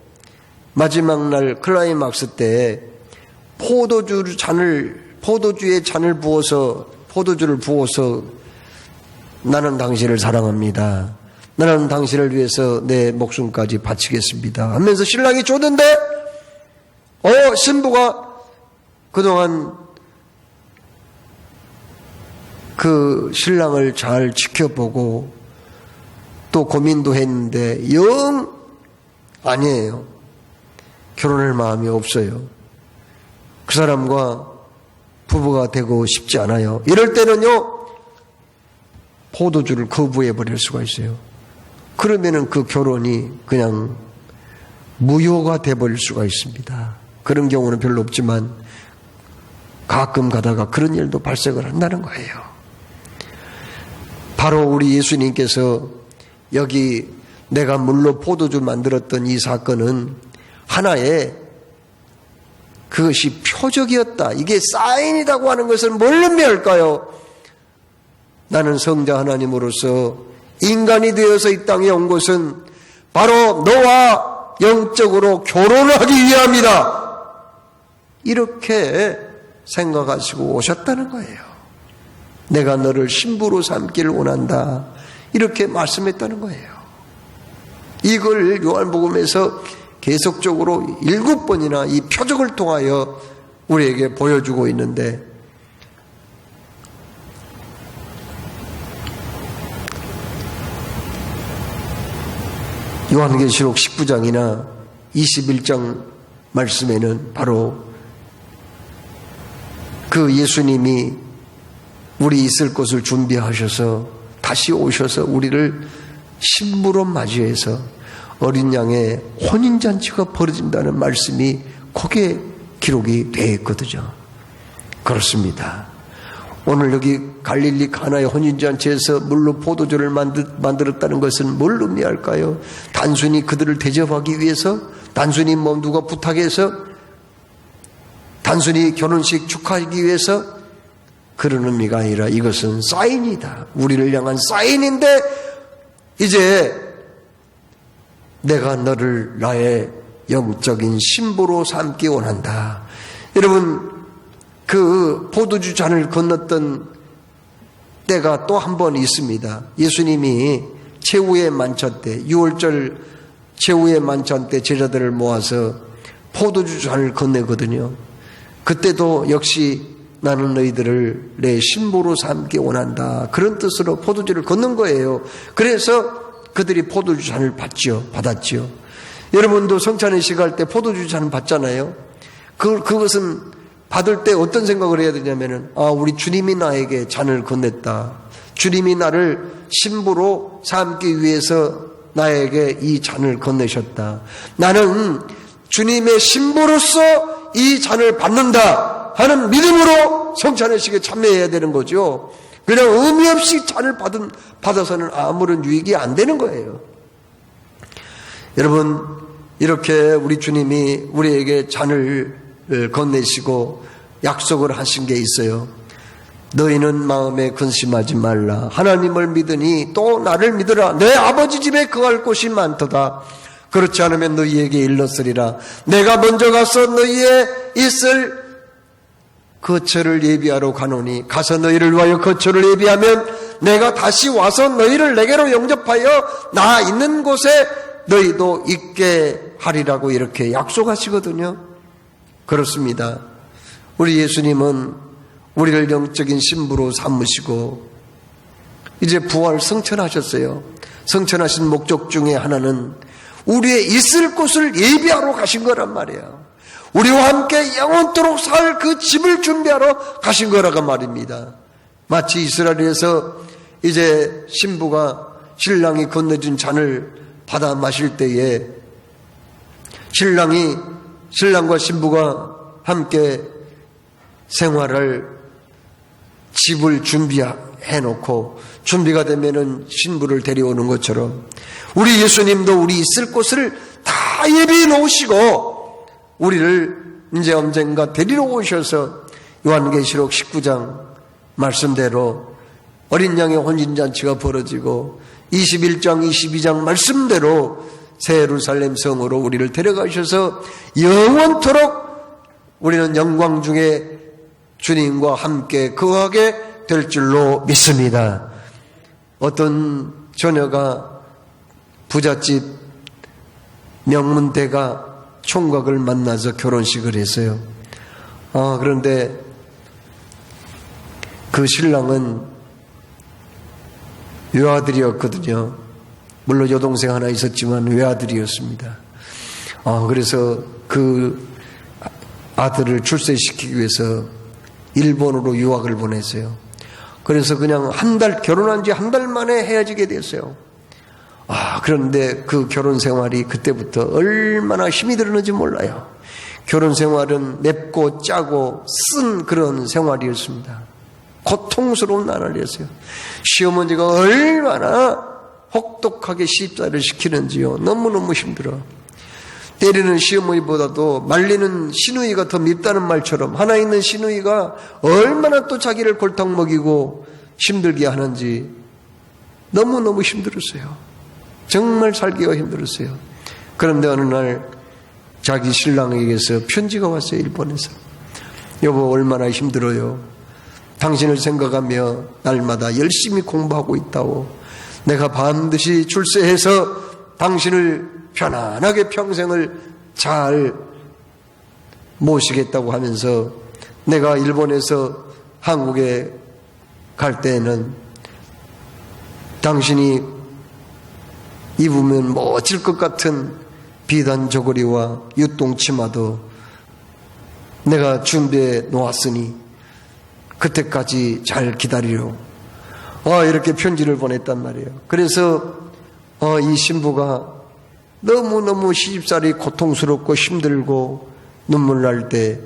Speaker 3: 마지막 날 클라이막스 때 포도주의 잔을 부어서, 포도주를 부어서 나는 당신을 사랑합니다. 나는 당신을 위해서 내 목숨까지 바치겠습니다 하면서 신랑이 줬는데 신부가 그동안 그 신랑을 잘 지켜보고 또 고민도 했는데 영 아니에요. 결혼할 마음이 없어요. 그 사람과 부부가 되고 싶지 않아요. 이럴 때는요, 포도주를 거부해 버릴 수가 있어요. 그러면은 그 결혼이 그냥 무효가 돼 버릴 수가 있습니다. 그런 경우는 별로 없지만 가끔 가다가 그런 일도 발생을 한다는 거예요. 바로 우리 예수님께서 여기 내가 물로 포도주 만들었던 이 사건은 하나의 그것이 표적이었다. 이게 사인이라고 하는 것을 뭘 의미할까요? 나는 성자 하나님으로서 인간이 되어서 이 땅에 온 것은 바로 너와 영적으로 결혼하기 위함이다. 이렇게 생각하시고 오셨다는 거예요. 내가 너를 신부로 삼기를 원한다. 이렇게 말씀했다는 거예요. 이걸 요한복음에서 계속적으로 7번이나 이 표적을 통하여 우리에게 보여주고 있는데 요한계시록 19장이나 21장 말씀에는 바로 그 예수님이 우리 있을 곳을 준비하셔서 다시 오셔서 우리를 신부로 맞이해서 어린 양의 혼인잔치가 벌어진다는 말씀이 거기에 기록이 되어 있거든요. 그렇습니다. 오늘 여기 갈릴리 가나의 혼인잔치에서 물로 포도주를 만들었다는 것은 뭘 의미할까요? 단순히 그들을 대접하기 위해서, 단순히 누가 부탁해서, 단순히 결혼식 축하하기 위해서 그런 의미가 아니라 이것은 사인이다. 우리를 향한 사인인데 이제 내가 너를 나의 영적인 신부로 삼기 원한다. 여러분, 그 포도주 잔을 건넜던 때가 또 한 번 있습니다. 예수님이 최후의 만찬 때, 6월절 최후의 만찬 때 제자들을 모아서 포도주 잔을 건네거든요. 그때도 역시 나는 너희들을 내 신부로 삼기 원한다. 그런 뜻으로 포도주를 건넨 거예요. 그래서 그들이 포도주 잔을 받았지요. 여러분도 성찬의식 할 때 포도주 잔을 받잖아요. 그것은 받을 때 어떤 생각을 해야 되냐면은, 우리 주님이 나에게 잔을 건넸다. 주님이 나를 신부로 삼기 위해서 나에게 이 잔을 건네셨다. 나는 주님의 신부로서 이 잔을 받는다 하는 믿음으로 성찬의식에 참여해야 되는 거죠. 그냥 의미 없이 잔을 받아서는 아무런 유익이 안 되는 거예요. 여러분, 이렇게 우리 주님이 우리에게 잔을 건네시고 약속을 하신 게 있어요. 너희는 마음에 근심하지 말라. 하나님을 믿으니 또 나를 믿으라. 내 아버지 집에 거할 곳이 많도다. 그렇지 않으면 너희에게 일렀으리라. 내가 먼저 가서 너희의 있을 거처를 예비하러 가노니 가서 너희를 위하여 거처를 예비하면 내가 다시 와서 너희를 내게로 영접하여 나 있는 곳에 너희도 있게 하리라고 이렇게 약속하시거든요. 그렇습니다. 우리 예수님은 우리를 영적인 신부로 삼으시고 이제 부활 성천하셨어요. 성천하신 목적 중에 하나는 우리의 있을 곳을 예비하러 가신 거란 말이에요. 우리와 함께 영원토록 살 그 집을 준비하러 가신 거라고 말입니다. 마치 이스라엘에서 이제 신부가 신랑이 건네준 잔을 받아 마실 때에 신랑과 신부가 함께 생활할 집을 준비해 놓고 준비가 되면은 신부를 데려오는 것처럼 우리 예수님도 우리 있을 곳을 다 예비해 놓으시고 우리를 이제 언젠가 데리러 오셔서 요한계시록 19장 말씀대로 어린 양의 혼인잔치가 벌어지고 21장 22장 말씀대로 새 예루살렘 성으로 우리를 데려가셔서 영원토록 우리는 영광 중에 주님과 함께 거하게 될 줄로 믿습니다. 어떤 처녀가 부잣집 명문대가 총각을 만나서 결혼식을 했어요. 그런데 그 신랑은 외아들이었거든요. 물론 여동생 하나 있었지만 외아들이었습니다. 그래서 그 아들을 출세시키기 위해서 일본으로 유학을 보냈어요. 그래서 그냥 결혼한 지 한 달 만에 헤어지게 됐어요. 그런데 그 결혼 생활이 그때부터 얼마나 힘이 들었는지 몰라요. 결혼 생활은 맵고 짜고 쓴 그런 생활이었습니다. 고통스러운 나날이었어요. 시어머니가 얼마나 혹독하게 시집살이를 시키는지요. 너무너무 힘들어. 때리는 시어머니보다도 말리는 시누이가 더 밉다는 말처럼 하나 있는 시누이가 얼마나 또 자기를 골탕 먹이고 힘들게 하는지 너무너무 힘들었어요. 정말 살기가 힘들었어요. 그런데 어느 날 자기 신랑에게서 편지가 왔어요. 일본에서. 여보 얼마나 힘들어요. 당신을 생각하며 날마다 열심히 공부하고 있다고. 내가 반드시 출세해서 당신을 편안하게 평생을 잘 모시겠다고 하면서 내가 일본에서 한국에 갈 때에는 당신이 입으면 멋질 것 같은 비단 저고리와 유똥치마도 내가 준비해 놓았으니 그때까지 잘 기다리려. 이렇게 편지를 보냈단 말이에요. 그래서 이 신부가 너무너무 시집살이 고통스럽고 힘들고 눈물 날 때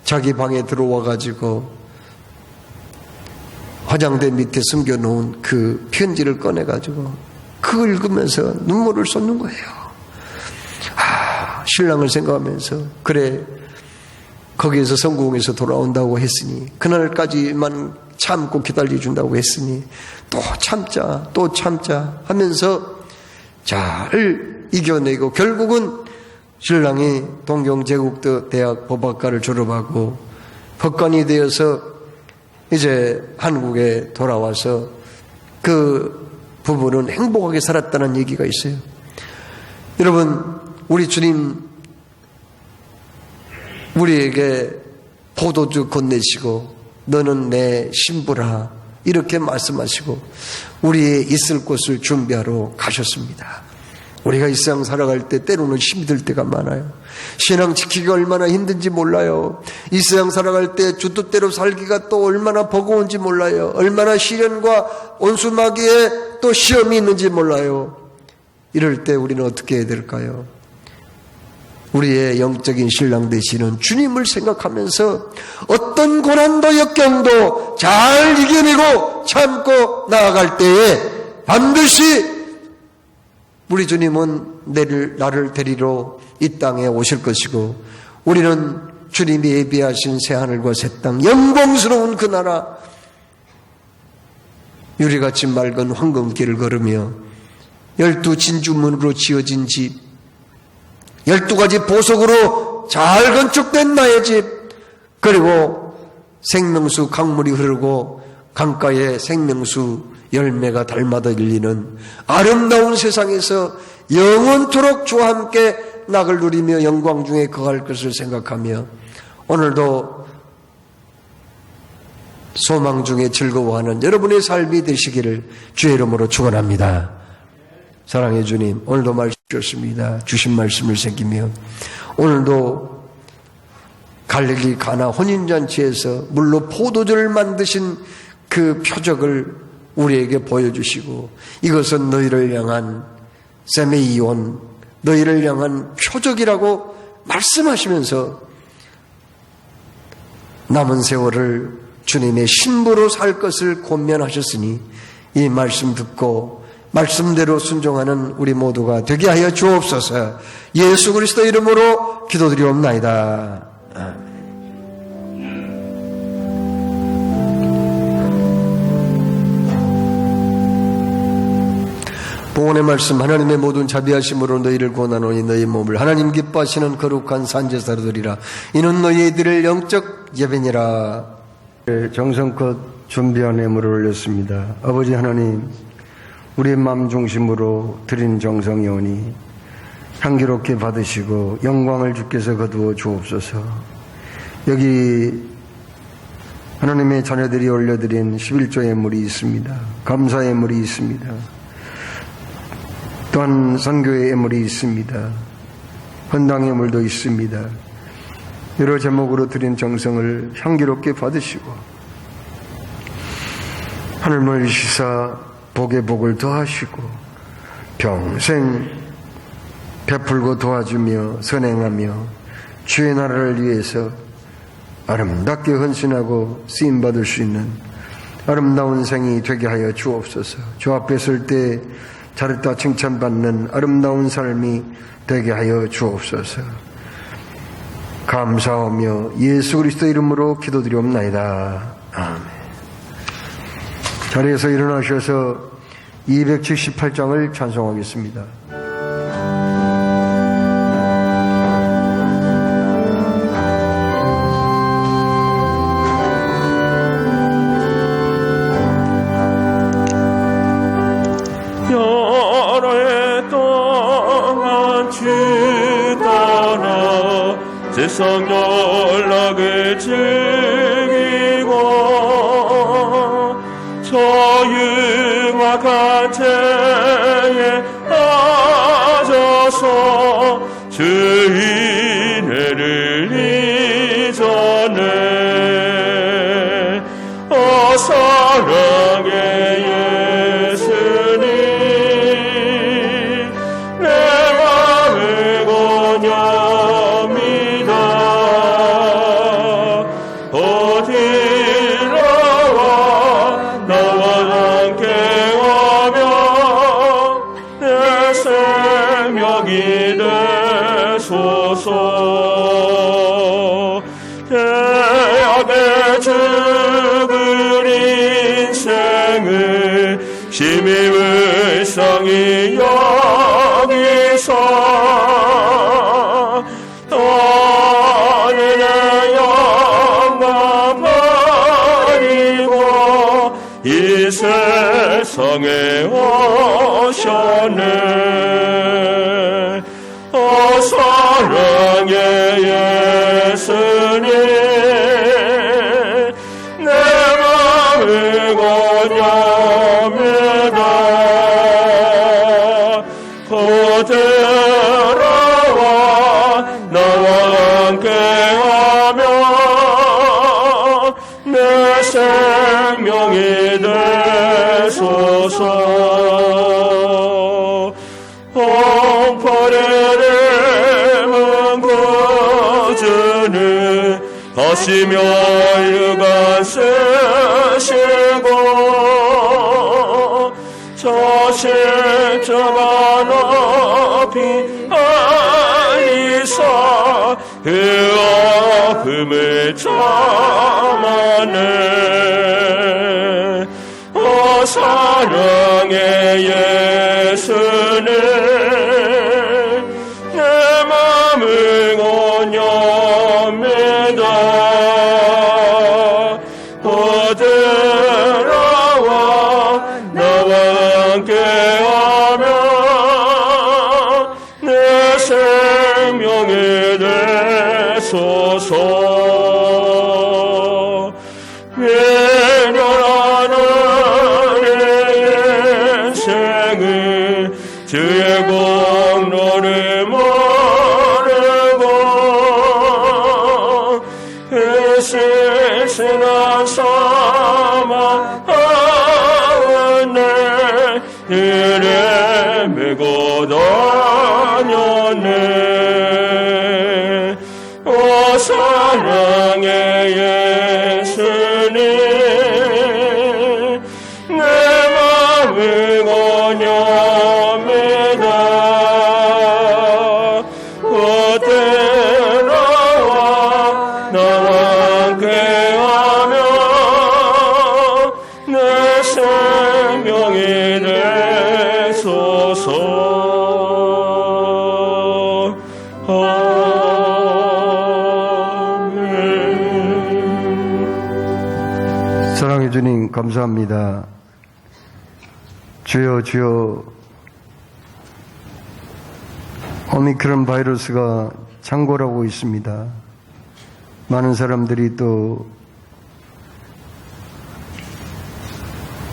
Speaker 3: 자기 방에 들어와 가지고 화장대 밑에 숨겨놓은 그 편지를 꺼내 가지고 그걸 읽으면서 눈물을 쏟는 거예요. 신랑을 생각하면서 그래 거기에서 성공해서 돌아온다고 했으니 그날까지만 참고 기다려준다고 했으니 또 참자 하면서 잘 이겨내고 결국은 신랑이 동경제국대학 법학과를 졸업하고 법관이 되어서 이제 한국에 돌아와서 그 부부는 행복하게 살았다는 얘기가 있어요. 여러분 우리 주님 우리에게 포도주 건네시고 너는 내 신부라 이렇게 말씀하시고 우리의 있을 곳을 준비하러 가셨습니다. 우리가 이 세상 살아갈 때 때로는 힘이 들 때가 많아요. 신앙 지키기가 얼마나 힘든지 몰라요. 이 세상 살아갈 때 주뜻대로 살기가 또 얼마나 버거운지 몰라요. 얼마나 시련과 온수마귀에 또 시험이 있는지 몰라요. 이럴 때 우리는 어떻게 해야 될까요? 우리의 영적인 신랑 되시는 주님을 생각하면서 어떤 고난도 역경도 잘 이겨내고 참고 나아갈 때에 반드시 우리 주님은 나를 데리러 이 땅에 오실 것이고 우리는 주님이 예비하신 새하늘과 새 땅 영광스러운 그 나라 유리같이 맑은 황금길을 걸으며 12 진주문으로 지어진 집 12가지 보석으로 잘 건축된 나의 집 그리고 생명수 강물이 흐르고 강가에 생명수 열매가 달마다 열리는 아름다운 세상에서 영원토록 주와 함께 낙을 누리며 영광 중에 거할 것을 생각하며 오늘도 소망 중에 즐거워하는 여러분의 삶이 되시기를 주의 이름으로 축원합니다. 사랑해 주님, 오늘도 말씀 주셨습니다. 주신 말씀을 새기며 오늘도 갈릴리 가나 혼인잔치에서 물로 포도주를 만드신 그 표적을 우리에게 보여주시고 이것은 너희를 향한 세메이온, 너희를 향한 표적이라고 말씀하시면서 남은 세월을 주님의 신부로 살 것을 권면하셨으니 이 말씀 듣고 말씀대로 순종하는 우리 모두가 되게 하여 주옵소서. 예수 그리스도 이름으로 기도드리옵나이다. 봉헌의 말씀, 하나님의 모든 자비하심으로 너희를 구원하노니 너희 몸을 하나님 기뻐하시는 거룩한 산제사로 드리라. 이는 너희들의 영적 예배니라. 정성껏 준비한 예물을 올렸습니다. 아버지 하나님, 우리의 마음 중심으로 드린 정성이 오니 향기롭게 받으시고 영광을 주께서 거두어 주옵소서. 여기 하나님의 자녀들이 올려드린 11조 예물이 있습니다. 감사 예물이 있습니다. 또한 선교의 예물이 있습니다. 헌당 예물도 있습니다. 여러 제목으로 드린 정성을 향기롭게 받으시고 하늘을 시사 복의 복을 더하시고 평생 베풀고 도와주며 선행하며 주의 나라를 위해서 아름답게 헌신하고 쓰임받을 수 있는 아름다운 생이 되게 하여 주옵소서. 주 앞에 설 때 잘했다 칭찬받는 아름다운 삶이 되게 하여 주옵소서. 감사하며 예수 그리스도 이름으로 기도드리옵나이다. 아멘. 자리에서 일어나셔서 278장을 찬송하겠습니다.
Speaker 1: 세상 연락을 즐기고 저유와 가태에 빠져서 주 은혜를 잊어내 사랑의 예수님 내 마음을 권합니다. 어디로와 나와 함께하며 내 생명이 되소서. 대학에 죽을 인생을 심히 불쌍히 여기서 떠내려 영광 버리고 이 세상에 오셨네. 사랑의 예수님 내 마음을 권합니다. 들어와 나와 함께하며 내 생명이 되소서. 홍포레를 구주는 가시며 유관 쓰시고 저 십자가 높이 알리사 그 아픔을 참아내. 사랑의 예수님 내 마음을 권합니다. 주의 공로를 모르고 그 실신한 사망하네 이래 메고 다녔네. 오 사랑의 예수님 내 마음을 권유합니다. 그때 나와 함께하며 내 생명이 되소서.
Speaker 3: 사랑해 주님 감사합니다. 주여 주여, 오미크론 바이러스가 창궐하고 있습니다. 많은 사람들이 또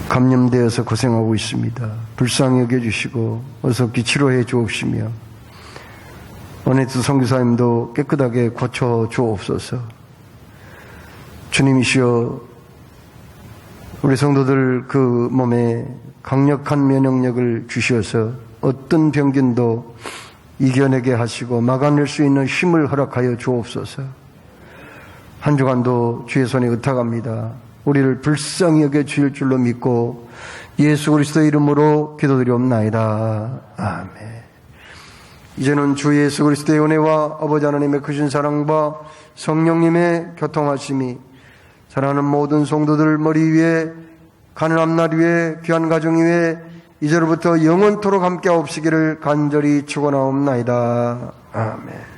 Speaker 3: 감염되어서 고생하고 있습니다. 불쌍히 여겨주시고 어서 치료해 주옵시며 원해주 선교사님도 깨끗하게 고쳐 주옵소서. 주님이시여, 우리 성도들 그 몸에 강력한 면역력을 주셔서 어떤 병균도 이겨내게 하시고 막아낼 수 있는 힘을 허락하여 주옵소서. 한 주간도 주의 손에 의탁합니다. 우리를 불쌍히 여겨 주실 줄로 믿고 예수 그리스도의 이름으로 기도드리옵나이다. 아멘. 이제는 주 예수 그리스도의 은혜와 아버지 하나님의 크신 사랑과 성령님의 교통하심이 사랑하는 모든 성도들 머리 위에, 가는 앞날 위에, 귀한 가정 위에 이제로부터 영원토록 함께하옵시기를 간절히 축원하옵나이다. 아멘.